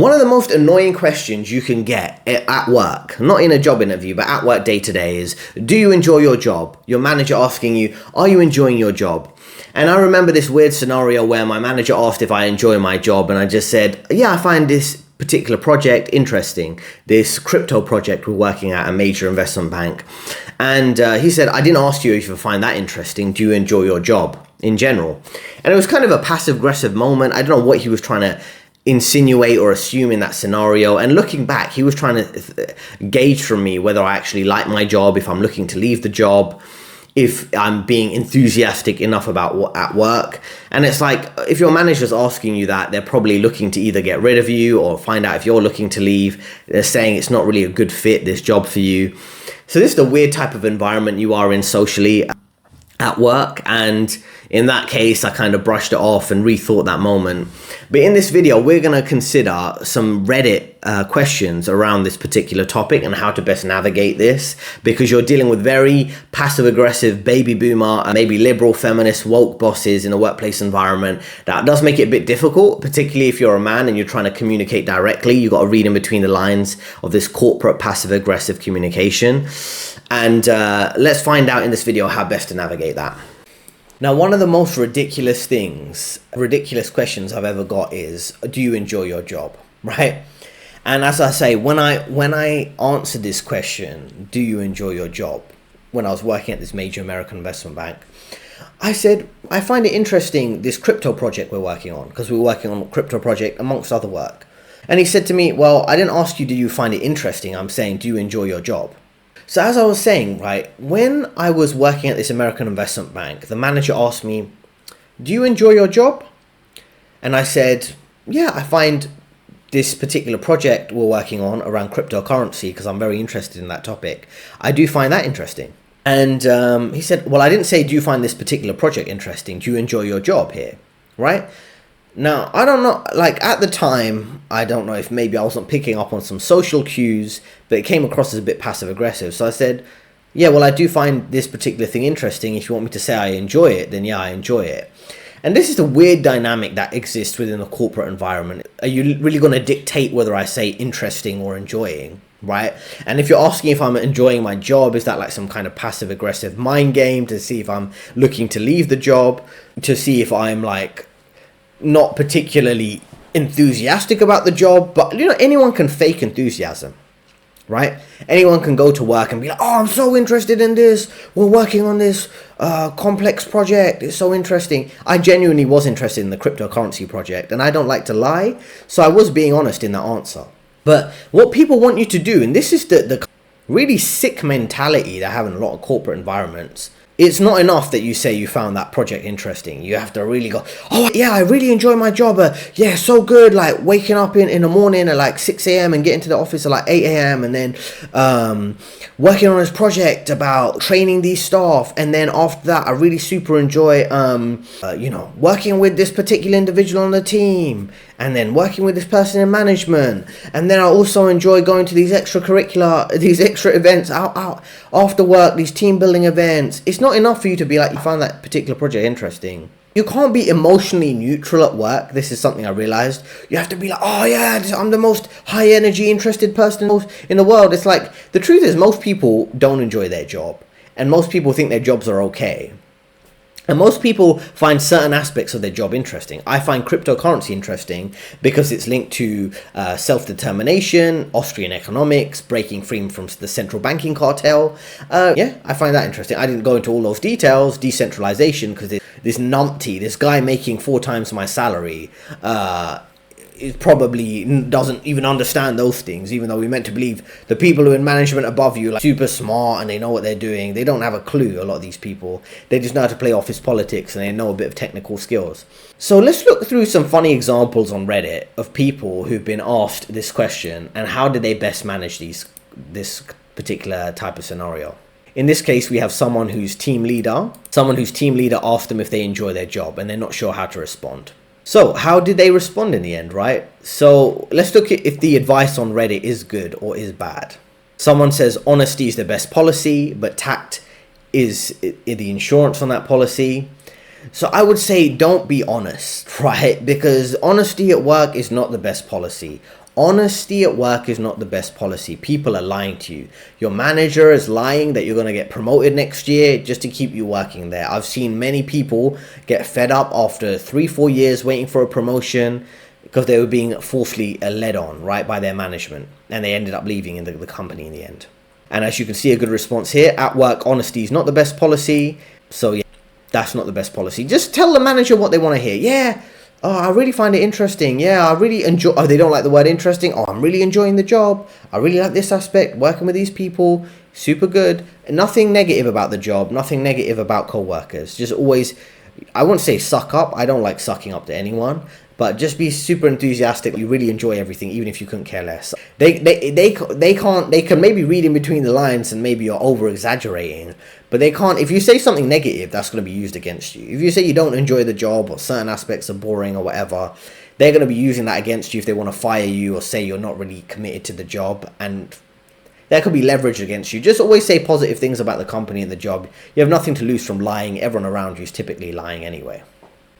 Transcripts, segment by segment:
One of the most annoying questions you can get at work, not in a job interview, but at work day to day is, do you enjoy your job? Your manager asking you, are you enjoying your job? And I remember this weird scenario where my manager asked if I enjoy my job, and I just said, yeah, I find this particular project interesting, this crypto project we're working at a major investment bank. And he said, I didn't ask you if you find that interesting. Do you enjoy your job in general? And it was kind of a passive aggressive moment. I don't know what he was trying to insinuate or assume in that scenario. And looking back, he was trying to gauge from me whether I actually like my job, if I'm looking to leave the job, if I'm being enthusiastic enough about what at work. And it's like, if your manager's asking you that, they're probably looking to either get rid of you or find out if you're looking to leave. They're saying it's not really a good fit, this job for you. So this is the weird type of environment you are in socially at work. And in that case, I kind of brushed it off and rethought that moment. But in this video, we're going to consider some Reddit questions around this particular topic and how to best navigate this, because you're dealing with very passive aggressive baby boomer, maybe liberal feminist woke bosses in a workplace environment. That does make it a bit difficult, particularly if you're a man and you're trying to communicate directly. You've got to read in between the lines of this corporate passive aggressive communication. And let's find out in this video how best to navigate that. Now, one of the most ridiculous questions I've ever got is, do you enjoy your job, right? And as I say, when I answered this question, do you enjoy your job, when I was working at this major American investment bank, I said, I find it interesting, this crypto project we're working on, because we're working on a crypto project amongst other work. And he said to me, well, I didn't ask you, do you find it interesting? I'm saying, do you enjoy your job? So as I was saying, right, when I was working at this American investment bank, the manager asked me, do you enjoy your job? And I said, yeah, I find this particular project we're working on around cryptocurrency, because I'm very interested in that topic, I do find that interesting. And he said, well, I didn't say, do you find this particular project interesting? Do you enjoy your job here? Right? Now, I don't know, like at the time, I don't know if maybe I wasn't picking up on some social cues, but it came across as a bit passive aggressive. So I said, yeah, well, I do find this particular thing interesting. If you want me to say I enjoy it, then yeah, I enjoy it. And this is the weird dynamic that exists within a corporate environment. Are you really going to dictate whether I say interesting or enjoying, right? And if you're asking if I'm enjoying my job, is that like some kind of passive aggressive mind game to see if I'm looking to leave the job, to see if I'm like not particularly enthusiastic about the job? But you know, anyone can fake enthusiasm, right? Anyone can go to work and be like, oh, I'm so interested in this, we're working on this complex project, it's so interesting. I genuinely was interested in the cryptocurrency project, and I don't like to lie, so I was being honest in that answer. But what people want you to do, and this is the really sick mentality they have in a lot of corporate environments, it's not enough that you say you found that project interesting. You have to really go, oh yeah, I really enjoy my job. Yeah, so good. Like waking up in the morning at like 6 a.m. and getting to the office at like 8 a.m. and then working on this project about training these staff. And then after that, I really super enjoy, working with this particular individual on the team, and then working with this person in management. And then I also enjoy going to these extra events out after work, these team building events. It's not enough for you to be like, you found that particular project interesting. You can't be emotionally neutral at work. This is something I realized. You have to be like, oh yeah, I'm the most high energy interested person in the world. It's like, the truth is most people don't enjoy their job, and most people think their jobs are okay. And most people find certain aspects of their job interesting. I find cryptocurrency interesting because it's linked to self-determination, Austrian economics, breaking free from the central banking cartel. Yeah, I find that interesting. I didn't go into all those details, decentralization, because this numpty, this guy making 4 times my salary, it probably doesn't even understand those things, even though we're meant to believe the people who are in management above you are like super smart and they know what they're doing. They don't have a clue, a lot of these people. They just know how to play office politics and they know a bit of technical skills. So let's look through some funny examples on Reddit of people who've been asked this question and how did they best manage this particular type of scenario. In this case, we have someone whose team leader asked them if they enjoy their job and they're not sure how to respond. So how did they respond in the end, right? So let's look at if the advice on Reddit is good or is bad. Someone says honesty is the best policy, but tact is the insurance on that policy. So I would say don't be honest, right? Because honesty at work is not the best policy. Honesty at work is not the best policy. People are lying to you. Your manager is lying that you're going to get promoted next year just to keep you working there. I've seen many people get fed up after 3-4 years waiting for a promotion because they were being falsely led on, right, by their management. And they ended up leaving in the company in the end. And as you can see, a good response here. At work, honesty is not the best policy. So yeah, that's not the best policy. Just tell the manager what they want to hear. Yeah. Oh, I really find it interesting. Yeah, I really enjoy... Oh, they don't like the word interesting. Oh, I'm really enjoying the job. I really like this aspect. Working with these people. Super good. Nothing negative about the job. Nothing negative about co-workers. Just always... I won't say suck up. I don't like sucking up to anyone. But just be super enthusiastic. You really enjoy everything, even if you couldn't care less. They can maybe read in between the lines and maybe you're over exaggerating. But they can't, if you say something negative, that's going to be used against you. If you say you don't enjoy the job or certain aspects are boring or whatever, they're going to be using that against you if they want to fire you or say you're not really committed to the job. And that could be leveraged against you. Just always say positive things about the company and the job. You have nothing to lose from lying. Everyone around you is typically lying anyway.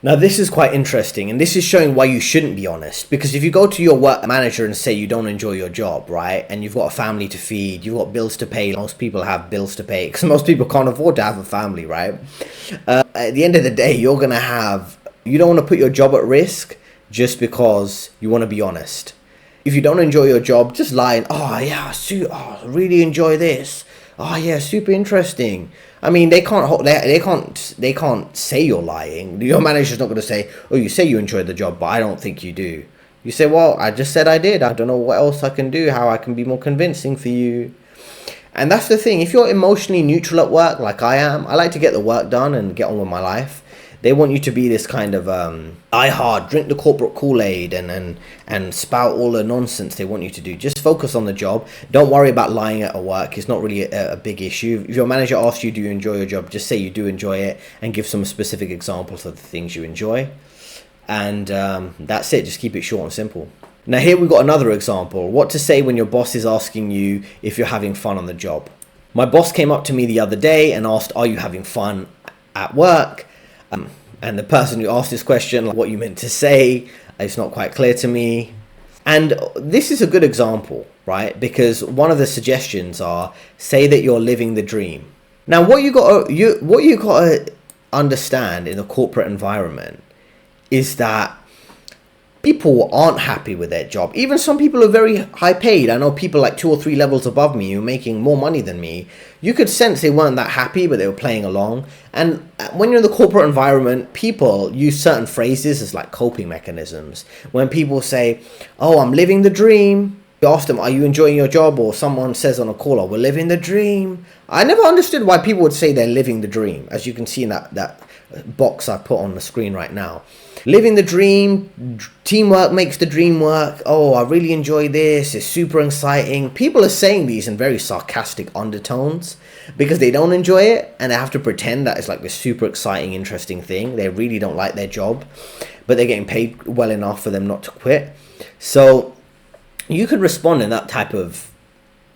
Now, this is quite interesting, and this is showing why you shouldn't be honest. Because if you go to your work manager and say you don't enjoy your job, right, and you've got a family to feed, you've got bills to pay, most people have bills to pay, because most people can't afford to have a family, right? At the end of the day, you don't want to put your job at risk just because you want to be honest. If you don't enjoy your job, just lying, I really enjoy this. Oh yeah, super interesting. I mean, they can't say you're lying. Your manager's not going to say, oh, you say you enjoyed the job, but I don't think you do. You say, well, I just said I did. I don't know what else I can do, how I can be more convincing for you. And that's the thing. If you're emotionally neutral at work, like I am, I like to get the work done and get on with my life. They want you to be this kind of die hard, drink the corporate Kool-Aid and spout all the nonsense they want you to do. Just focus on the job. Don't worry about lying at work. It's not really a big issue. If your manager asks you, do you enjoy your job, just say you do enjoy it and give some specific examples of the things you enjoy. And that's it. Just keep it short and simple. Now here we've got another example. What to say when your boss is asking you if you're having fun on the job. My boss came up to me the other day and asked, are you having fun at work? And the person who asked this question, like, what you meant to say, it's not quite clear to me. And this is a good example, right? Because one of the suggestions are, say that you're living the dream. Now, what you got to understand in a corporate environment is that people aren't happy with their job. Even some people are very high paid. I know people like 2 or 3 levels above me who are making more money than me. You could sense they weren't that happy, but they were playing along. And when you're in the corporate environment, people use certain phrases as like coping mechanisms. When people say, oh, I'm living the dream, you ask them, are you enjoying your job? Or someone says on a call, oh, we're living the dream. I never understood why people would say they're living the dream, as you can see in that box I put on the screen right now. Living the dream, teamwork makes the dream work. Oh, I really enjoy this. It's super exciting. People are saying these in very sarcastic undertones because they don't enjoy it and they have to pretend that it's like this super exciting, interesting thing. They really don't like their job, but they're getting paid well enough for them not to quit. So you could respond in that type of,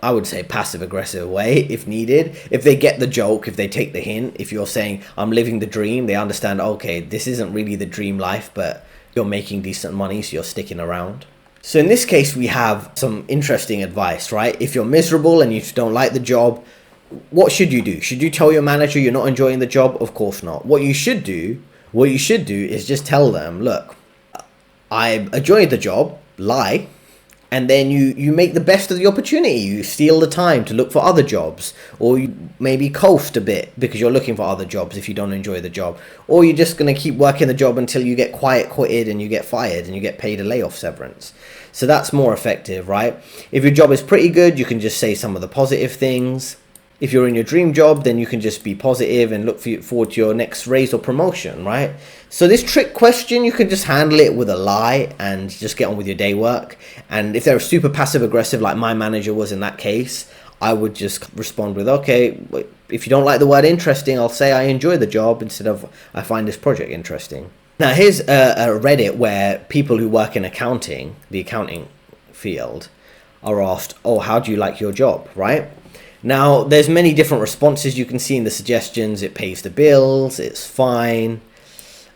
I would say, passive-aggressive way if needed. If they get the joke, if they take the hint, if you're saying, I'm living the dream, they understand, okay, this isn't really the dream life, but you're making decent money, so you're sticking around. So in this case, we have some interesting advice, right? If you're miserable and you don't like the job, what should you do? Should you tell your manager you're not enjoying the job? Of course not. What you should do is just tell them, look, I enjoyed the job, lie. And then you make the best of the opportunity. You steal the time to look for other jobs. Or you maybe coast a bit because you're looking for other jobs if you don't enjoy the job. Or you're just going to keep working the job until you get quitted and you get fired and you get paid a layoff severance. So that's more effective, right? If your job is pretty good, you can just say some of the positive things. If you're in your dream job, then you can just be positive and look forward to your next raise or promotion, right? So this trick question, you can just handle it with a lie and just get on with your day work. And if they're super passive aggressive like my manager was in that case, I would just respond with, okay, if you don't like the word interesting, I'll say I enjoy the job instead of I find this project interesting. Now here's a Reddit where people who work in accounting, the accounting field, are asked, oh, how do you like your job, right? Now, there's many different responses you can see in the suggestions. It pays the bills, it's fine,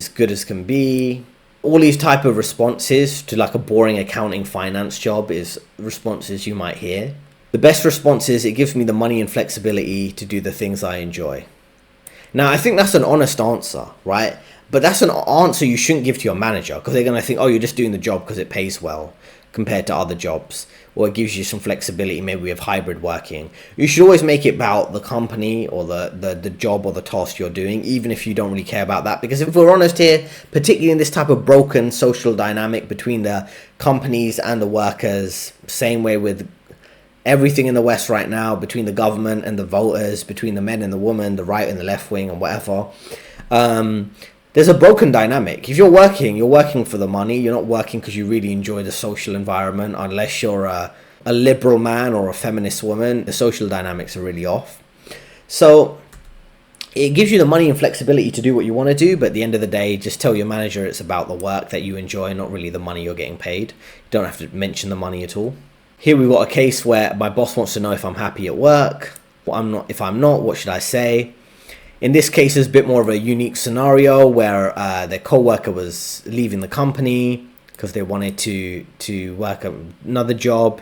as good as can be. all these type of responses to like a boring accounting finance job is responses you might hear. The best response is, it gives me the money and flexibility to do the things I enjoy. Now, I think that's an honest answer, right? But that's an answer you shouldn't give to your manager, because they're going to think, oh, you're just doing the job because it pays well compared to other jobs, or it gives you some flexibility, maybe with hybrid working. You should always make it about the company or the job or the task you're doing, even if you don't really care about that. Because if we're honest here, particularly in this type of broken social dynamic between the companies and the workers, same way with everything in the West right now, between the government and the voters, between the men and the women, the right and the left wing and whatever, there's a broken dynamic. If you're working for the money. You're not working because you really enjoy the social environment, unless you're a liberal man or a feminist woman. The social dynamics are really off. So it gives you the money and flexibility to do what you want to do, but at the end of the day, just tell your manager it's about the work that you enjoy, not really the money you're getting paid. You don't have to mention the money at all. Here we've got a case where my boss wants to know if I'm happy at work. If I'm not, what should I say? In this case, it's a bit more of a unique scenario where their co-worker was leaving the company because they wanted to work another job.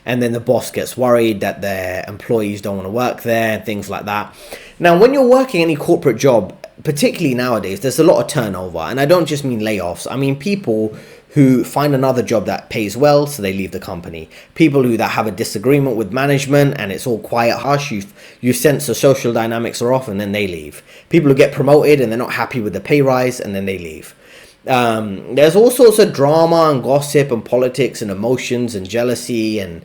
And then the boss gets worried that their employees don't want to work there, things like that. Now, when you're working any corporate job, particularly nowadays, there's a lot of turnover. And I don't just mean layoffs. I mean people who find another job that pays well, so they leave the company. People that have a disagreement with management and it's all quiet, hush, you sense the social dynamics are off, and then they leave. People who get promoted and they're not happy with the pay rise, and then they leave. There's all sorts of drama and gossip and politics and emotions and jealousy and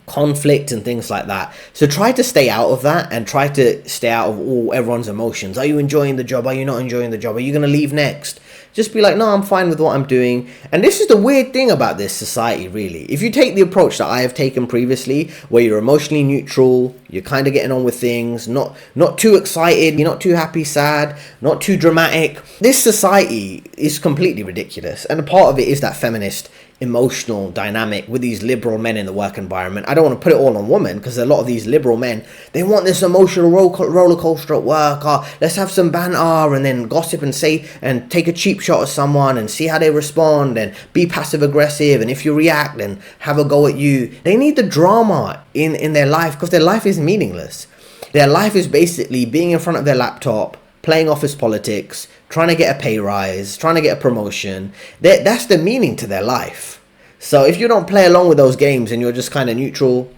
conflict and things like that. So try to stay out of that, and try to stay out of everyone's emotions. Are you enjoying the job? Are you not enjoying the job? Are you going to leave next? Just be like, no, I'm fine with what I'm doing. And this is the weird thing about this society, really. If you take the approach that I have taken previously, where you're emotionally neutral, you're kind of getting on with things, not too excited, you're not too happy, sad, not too dramatic. This society is completely ridiculous. And a part of it is that feminist emotional dynamic with these liberal men in the work environment. I don't want to put it all on women, because a lot of these liberal men, they want this emotional roller coaster at work. Let's have some banter and then gossip and say and take a cheap shot at someone and see how they respond and be passive aggressive, and if you react, then have a go at you. They need the drama in their life, because their life is meaningless. Their life is basically being in front of their laptop, playing office politics, trying to get a pay rise, trying to get a promotion. That's the meaning to their life. So if you don't play along with those games and you're just kind of neutral,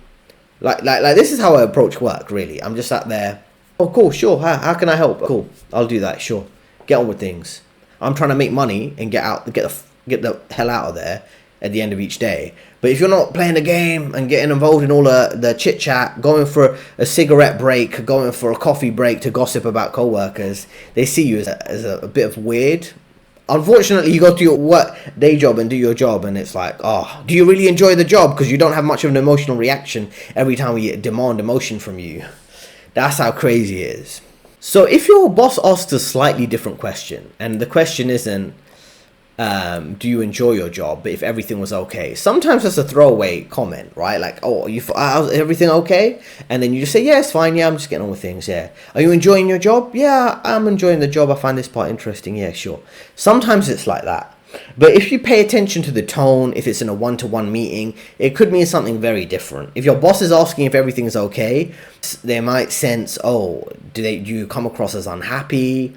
like this is how I approach work, really. I'm just sat there. Oh, cool, sure. How can I help? Cool, I'll do that. Sure, get on with things. I'm trying to make money and get the hell out of there at the end of each day. But if you're not playing the game and getting involved in all the chit chat, going for a cigarette break, going for a coffee break to gossip about co-workers, they see you as a bit of weird. Unfortunately, you go to your work day job and do your job, and it's like, oh, do you really enjoy the job? Because you don't have much of an emotional reaction every time we demand emotion from you. That's how crazy it is. So if your boss asks a slightly different question, and the question isn't, do you enjoy your job, but if everything was okay, sometimes that's a throwaway comment, right? Like, oh, is everything okay? And then you just say, yeah, it's fine, yeah, I'm just getting on with things, yeah. Are you enjoying your job? Yeah, I'm enjoying the job, I find this part interesting, yeah, sure. Sometimes it's like that. But if you pay attention to the tone, if it's in a one-to-one meeting, it could mean something very different. If your boss is asking if everything's okay, they might sense, oh, do you come across as unhappy?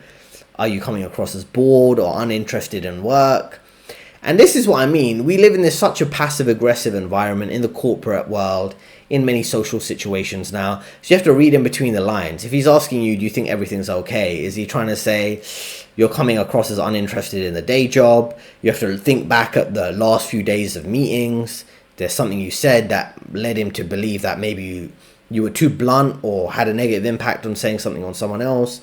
Are you coming across as bored or uninterested in work? And this is what I mean. We live in such a passive-aggressive environment in the corporate world, in many social situations now. So you have to read in between the lines. If he's asking you, do you think everything's okay? Is he trying to say you're coming across as uninterested in the day job? You have to think back at the last few days of meetings. There's something you said that led him to believe that maybe you were too blunt or had a negative impact on saying something on someone else.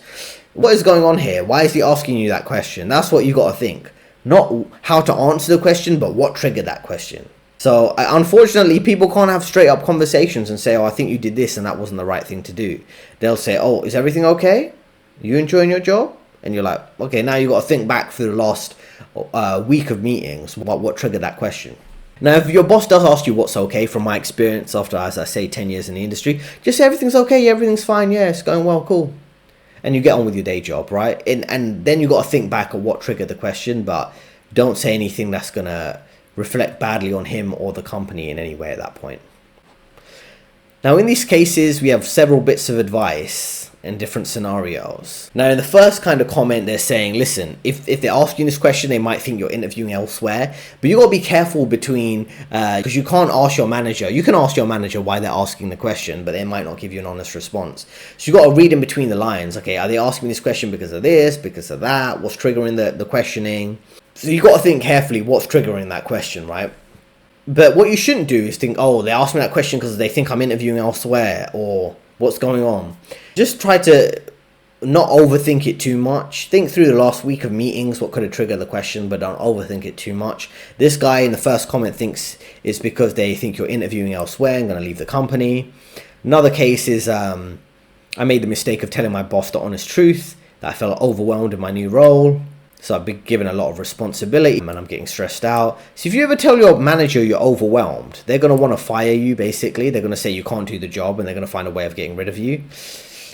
What is going on here? Why is he asking you that question? That's what you got to think. Not how to answer the question, but what triggered that question. So unfortunately, people can't have straight up conversations and say, oh, I think you did this and that wasn't the right thing to do. They'll say, oh, is everything okay? Are you enjoying your job? And you're like, okay, now you got to think back through the last week of meetings about what triggered that question. Now, if your boss does ask you what's okay, from my experience after, as I say, 10 years in the industry, just say everything's okay, everything's fine, yeah, it's going well, cool. and you get on with your day job, right? And then you got to think back at what triggered the question, but don't say anything that's going to reflect badly on him or the company in any way at that point. Now, in these cases, we have several bits of advice in different scenarios. Now, in the first kind of comment, they're saying, listen, if they're asking this question, they might think you're interviewing elsewhere, but you got to be careful between, because you can't ask your manager. You can ask your manager why they're asking the question, but they might not give you an honest response. So you got to read in between the lines. Okay, are they asking this question because of this, because of that? What's triggering the questioning? So you got to think carefully what's triggering that question, right? But what you shouldn't do is think, oh, they asked me that question because they think I'm interviewing elsewhere, or what's going on. Just try to not overthink it too much. Think through the last week of meetings, what could have triggered the question, but don't overthink it too much. This guy in the first comment thinks it's because they think you're interviewing elsewhere and going to leave the company. Another case is, I made the mistake of telling my boss the honest truth, that I felt overwhelmed in my new role. So I've been given a lot of responsibility and I'm getting stressed out. So if you ever tell your manager you're overwhelmed, they're going to want to fire you, basically. They're going to say you can't do the job and they're going to find a way of getting rid of you.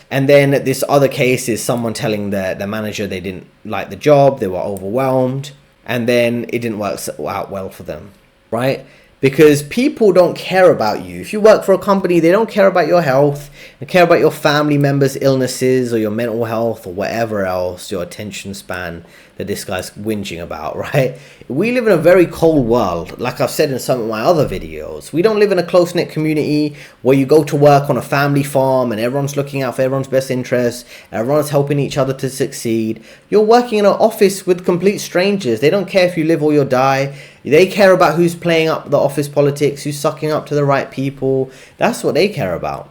And then this other case is someone telling their manager they didn't like the job, they were overwhelmed, and then it didn't work out well for them, right? Because people don't care about you. If you work for a company, they don't care about your health. They care about your family members' illnesses or your mental health or whatever else, your attention span that this guy's whinging about, right? We live in a very cold world. Like I've said in some of my other videos, we don't live in a close-knit community where you go to work on a family farm and everyone's looking out for everyone's best interests. Everyone's helping each other to succeed. You're working in an office with complete strangers. They don't care if you live or you die. They care about who's playing up the office politics, who's sucking up to the right people. That's what they care about.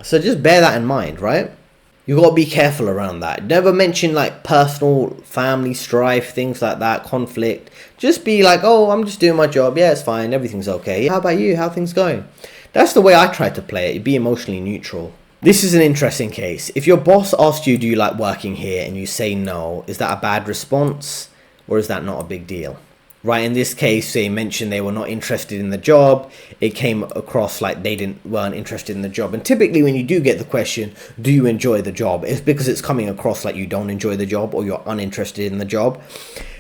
So just bear that in mind, right? You got to be careful around that. Never mention like personal family strife, things like that, conflict. Just be like, oh, I'm just doing my job. Yeah, it's fine. Everything's okay. How about you? How are things going? That's the way I try to play it. Be emotionally neutral. This is an interesting case. If your boss asks you, do you like working here? And you say no, is that a bad response? Or is that not a big deal? Right, in this case, they mentioned they were not interested in the job. It came across like they weren't interested in the job. And typically when you do get the question, do you enjoy the job? It's because it's coming across like you don't enjoy the job or you're uninterested in the job.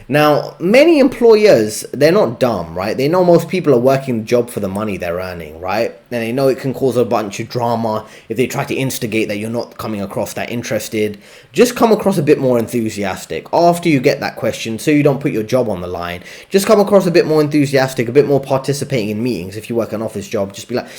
Now, many employers, they're not dumb, right? They know most people are working the job for the money they're earning, right? And they know it can cause a bunch of drama if they try to instigate that you're not coming across that interested. Just come across a bit more enthusiastic after you get that question so you don't put your job on the line. Just come across a bit more enthusiastic, a bit more participating in meetings. If you work an office job, just be like,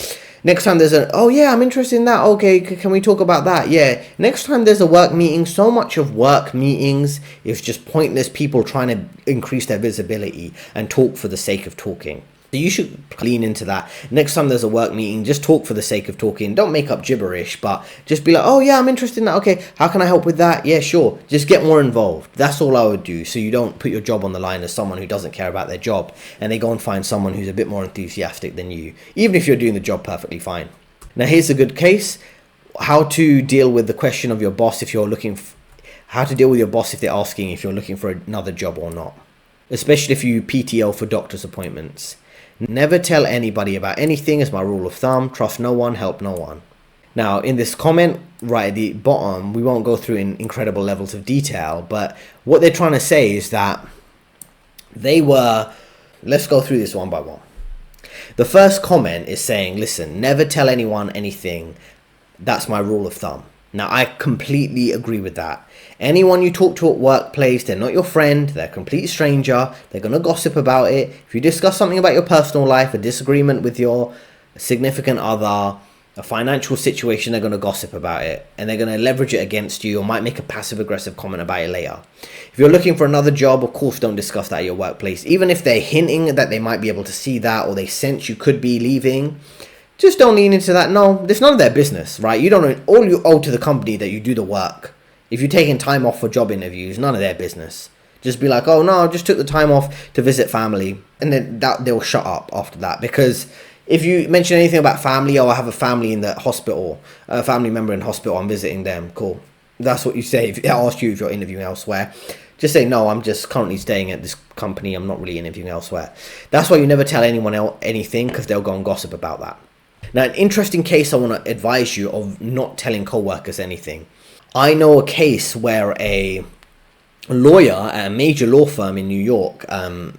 next time there's oh yeah, I'm interested in that. Okay, can we talk about that? Yeah. Next time there's a work meeting, so much of work meetings is just pointless people trying to increase their visibility and talk for the sake of talking. So you should lean into that. Next time there's a work meeting, just talk for the sake of talking. Don't make up gibberish, but just be like, oh yeah, I'm interested in that. Okay, how can I help with that? Yeah, sure. Just get more involved. That's all I would do. So you don't put your job on the line as someone who doesn't care about their job and they go and find someone who's a bit more enthusiastic than you, even if you're doing the job perfectly fine. Now here's a good case. How to deal with the question of your boss if you're looking how to deal with your boss if they're asking if you're looking for another job or not, especially if you PTO for doctor's appointments. Never tell anybody about anything is my rule of thumb. Trust no one, help no one. Now, in this comment right at the bottom, we won't go through in incredible levels of detail, but what they're trying to say is that let's go through this one by one. The first comment is saying, listen, never tell anyone anything. That's my rule of thumb. Now, I completely agree with that. Anyone you talk to at workplace, they're not your friend, they're a complete stranger, they're going to gossip about it. If you discuss something about your personal life, a disagreement with your significant other, a financial situation, they're going to gossip about it. And they're going to leverage it against you or might make a passive-aggressive comment about it later. If you're looking for another job, of course, don't discuss that at your workplace. Even if they're hinting that they might be able to see that or they sense you could be leaving, just don't lean into that. No, it's none of their business, right? You don't know. All you owe to the company that you do the work. If you're taking time off for job interviews, none of their business. Just be like, oh no, I just took the time off to visit family. And then they'll shut up after that. Because if you mention anything about family, oh, I have a family in the hospital, a family member in hospital, I'm visiting them, cool. That's what you say if they ask you if you're interviewing elsewhere. Just say, no, I'm just currently staying at this company, I'm not really interviewing elsewhere. That's why you never tell anyone else anything, because they'll go and gossip about that. Now, an interesting case I want to advise you of not telling co-workers anything. I know a case where a lawyer at a major law firm in New York,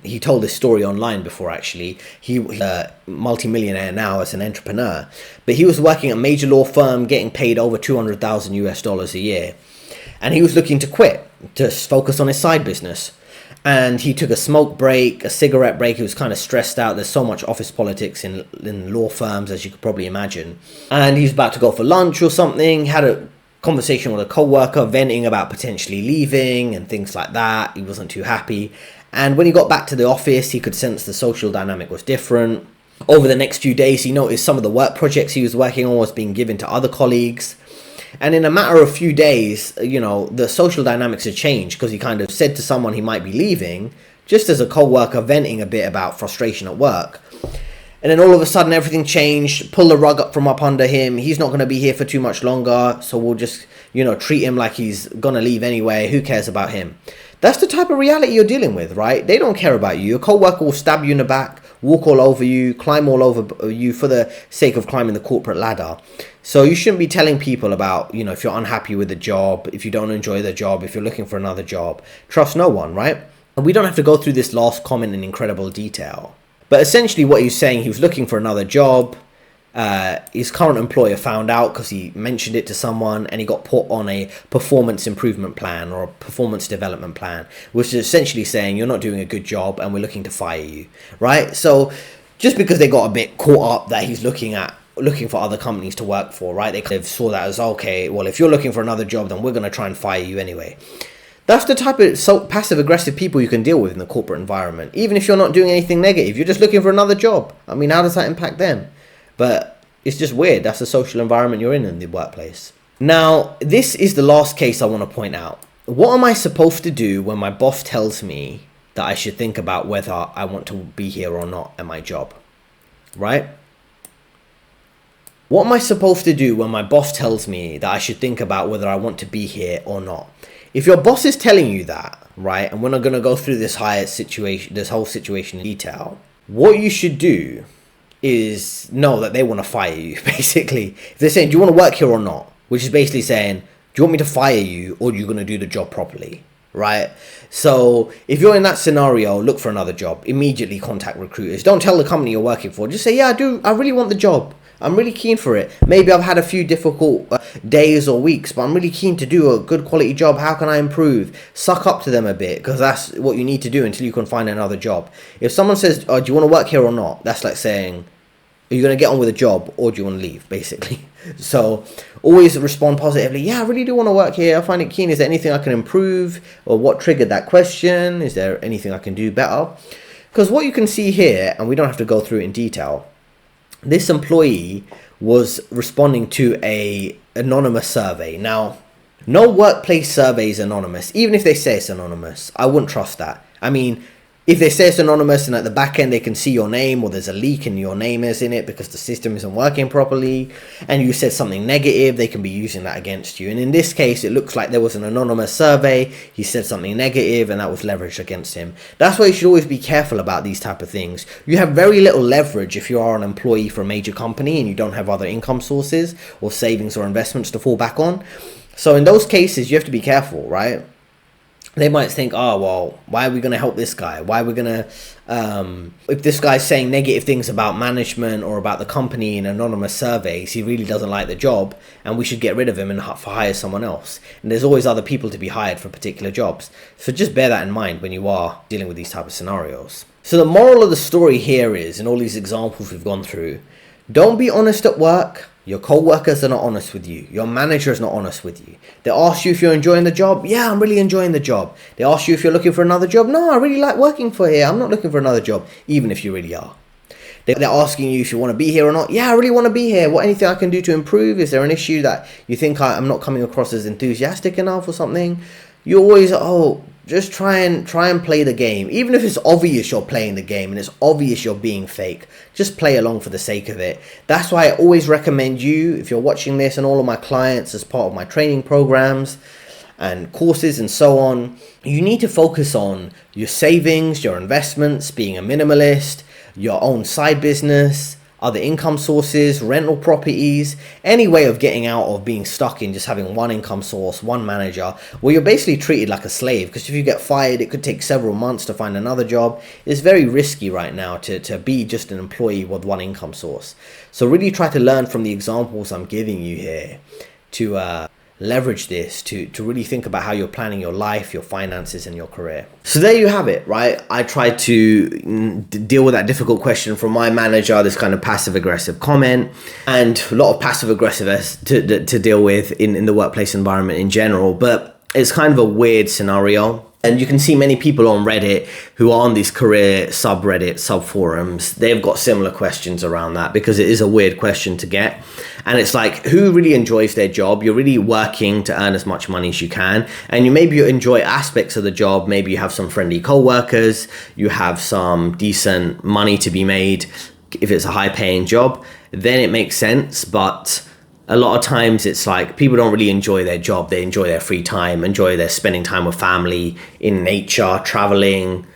he told this story online before actually. He's a multimillionaire now as an entrepreneur, but he was working at a major law firm getting paid over 200,000 US dollars a year. And he was looking to quit, to focus on his side business. And he took a smoke break, a cigarette break. He was kind of stressed out. There's so much office politics in law firms, as you could probably imagine. And he's about to go for lunch or something, had a conversation with a co-worker, venting about potentially leaving and things like that. He wasn't too happy. And when he got back to the office, he could sense the social dynamic was different. Over the next few days, he noticed some of the work projects he was working on was being given to other colleagues. And in a matter of a few days, the social dynamics had changed because he kind of said to someone he might be leaving, just as a co-worker venting a bit about frustration at work. And then all of a sudden everything changed, pull the rug up from up under him. He's not going to be here for too much longer, so we'll just, treat him like he's going to leave anyway. Who cares about him? That's the type of reality you're dealing with, right? They don't care about you. Your co-worker will stab you in the back, walk all over you, climb all over you for the sake of climbing the corporate ladder. So you shouldn't be telling people about, if you're unhappy with the job, if you don't enjoy the job, if you're looking for another job. Trust no one, right? And we don't have to go through this last comment in incredible detail. But essentially what he's saying, he was looking for another job. His current employer found out because he mentioned it to someone, and he got put on a performance improvement plan or a performance development plan, which is essentially saying you're not doing a good job and we're looking to fire you, right? So just because they got a bit caught up that he's looking for other companies to work for, right? They kind of saw that as, okay, well, if you're looking for another job, then we're going to try and fire you anyway. That's the type of passive-aggressive people you can deal with in the corporate environment. Even if you're not doing anything negative, you're just looking for another job. I mean, how does that impact them? But it's just weird. That's the social environment you're in the workplace. Now, this is the last case I want to point out. What am I supposed to do when my boss tells me that I should think about whether I want to be here or not at my job? Right? What am I supposed to do when my boss tells me that I should think about whether I want to be here or not? If your boss is telling you that, right, and we're not going to go through this whole situation in detail, what you should do is know that they want to fire you, basically. If they're saying, do you want to work here or not? Which is basically saying, do you want me to fire you or are you going to do the job properly? Right? So if you're in that scenario, look for another job. Immediately contact recruiters. Don't tell the company you're working for. Just say, yeah, I really want the job. I'm really keen for it. Maybe I've had a few difficult days or weeks, but I'm really keen to do a good quality job. How can I improve? Suck up to them a bit, because that's what you need to do until you can find another job. If someone says, oh, do you want to work here or not? That's like saying, are you going to get on with a job or do you want to leave, basically? So always respond positively. Yeah, I really do want to work here. I find it keen. Is there anything I can improve? Or what triggered that question? Is there anything I can do better? Because what you can see here, and we don't have to go through it in detail, this employee was responding to a anonymous survey. Now, no workplace survey is anonymous. Even if they say it's anonymous, I wouldn't trust that. I mean, if they say it's anonymous and at the back end they can see your name, or there's a leak and your name is in it because the system isn't working properly, and you said something negative, they can be using that against you. And in this case, it looks like there was an anonymous survey. He said something negative and that was leveraged against him. That's why you should always be careful about these type of things. You have very little leverage if you are an employee for a major company and you don't have other income sources or savings or investments to fall back on. So in those cases, you have to be careful, right? They might think, oh, well, why are we going to help this guy? Why are we going to, if this guy's saying negative things about management or about the company in anonymous surveys, he really doesn't like the job and we should get rid of him and hire someone else. And there's always other people to be hired for particular jobs. So just bear that in mind when you are dealing with these type of scenarios. So the moral of the story here is, in all these examples we've gone through, don't be honest at work. Your co-workers are not honest with you. Your manager is not honest with you. They ask you if you're enjoying the job. Yeah, I'm really enjoying the job. They ask you if you're looking for another job. No, I really like working for here. I'm not looking for another job, even if you really are. They're asking you if you want to be here or not. Yeah, I really want to be here. What, anything I can do to improve? Is there an issue that you think I'm not coming across as enthusiastic enough or something? You always, just try and play the game. Even if it's obvious you're playing the game and it's obvious you're being fake, just play along for the sake of it. That's why I always recommend you, if you're watching this, and all of my clients as part of my training programs and courses and so on, you need to focus on your savings, your investments, being a minimalist, your own side business, other income sources, rental properties, any way of getting out of being stuck in just having one income source, one manager, where you're basically treated like a slave. Because if you get fired, it could take several months to find another job. It's very risky right now to be just an employee with one income source. So really try to learn from the examples I'm giving you here to leverage this to really think about how you're planning your life, your finances, and your career. So there you have it, right? I tried to deal with that difficult question from my manager, this kind of passive aggressive comment, and a lot of passive aggressiveness to deal with in the workplace environment in general. But it's kind of a weird scenario. And you can see many people on Reddit who are on these career subreddit, subforums, they've got similar questions around that, because it is a weird question to get. And it's like, who really enjoys their job? You're really working to earn as much money as you can. And maybe you enjoy aspects of the job. Maybe you have some friendly co-workers, you have some decent money to be made. If it's a high paying job, then it makes sense. But a lot of times it's like people don't really enjoy their job. They enjoy their free time, enjoy their spending time with family, in nature, traveling,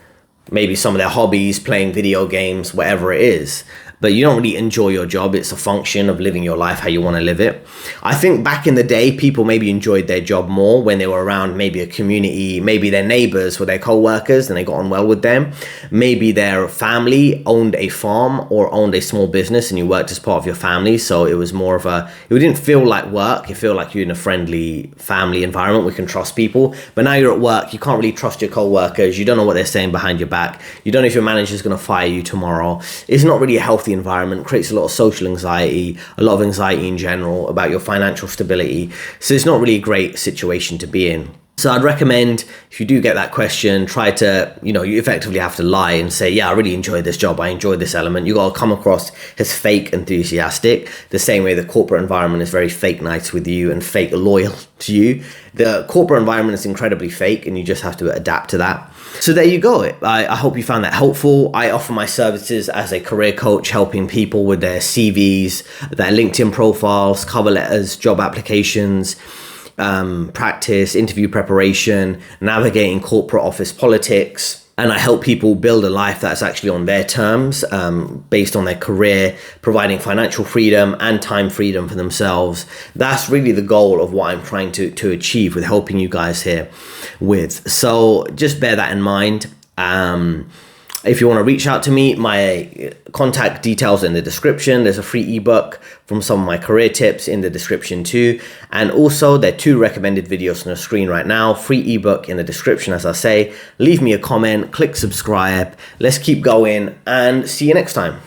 maybe some of their hobbies, playing video games, whatever it is. But you don't really enjoy your job. It's a function of living your life how you want to live it. I think back in the day, people maybe enjoyed their job more when they were around maybe a community, maybe their neighbors were their co-workers and they got on well with them. Maybe their family owned a farm or owned a small business and you worked as part of your family. So it was more of it didn't feel like work. You feel like you're in a friendly family environment. We can trust people. But now you're at work. You can't really trust your co-workers. You don't know what they're saying behind your back. You don't know if your manager's going to fire you tomorrow. It's not really a healthy environment. It creates a lot of social anxiety, a lot of anxiety in general about your financial stability. So it's not really a great situation to be in. So I'd recommend, if you do get that question, try to, you effectively have to lie and say, yeah, I really enjoyed this job. I enjoyed this element. You got to come across as fake enthusiastic, the same way the corporate environment is very fake nice with you and fake loyal to you. The corporate environment is incredibly fake and you just have to adapt to that. So there you go. I hope you found that helpful. I offer my services as a career coach, helping people with their CVs, their LinkedIn profiles, cover letters, job applications, practice, interview preparation, navigating corporate office politics. And I help people build a life that's actually on their terms, based on their career, providing financial freedom and time freedom for themselves. That's really the goal of what I'm trying to achieve with helping you guys here with. So just bear that in mind. If you want to reach out to me, my contact details in the description. There's a free ebook from some of my career tips in the description too. And also there are 2 recommended videos on the screen right now. Free ebook in the description, as I say. Leave me a comment, click subscribe. Let's keep going and see you next time.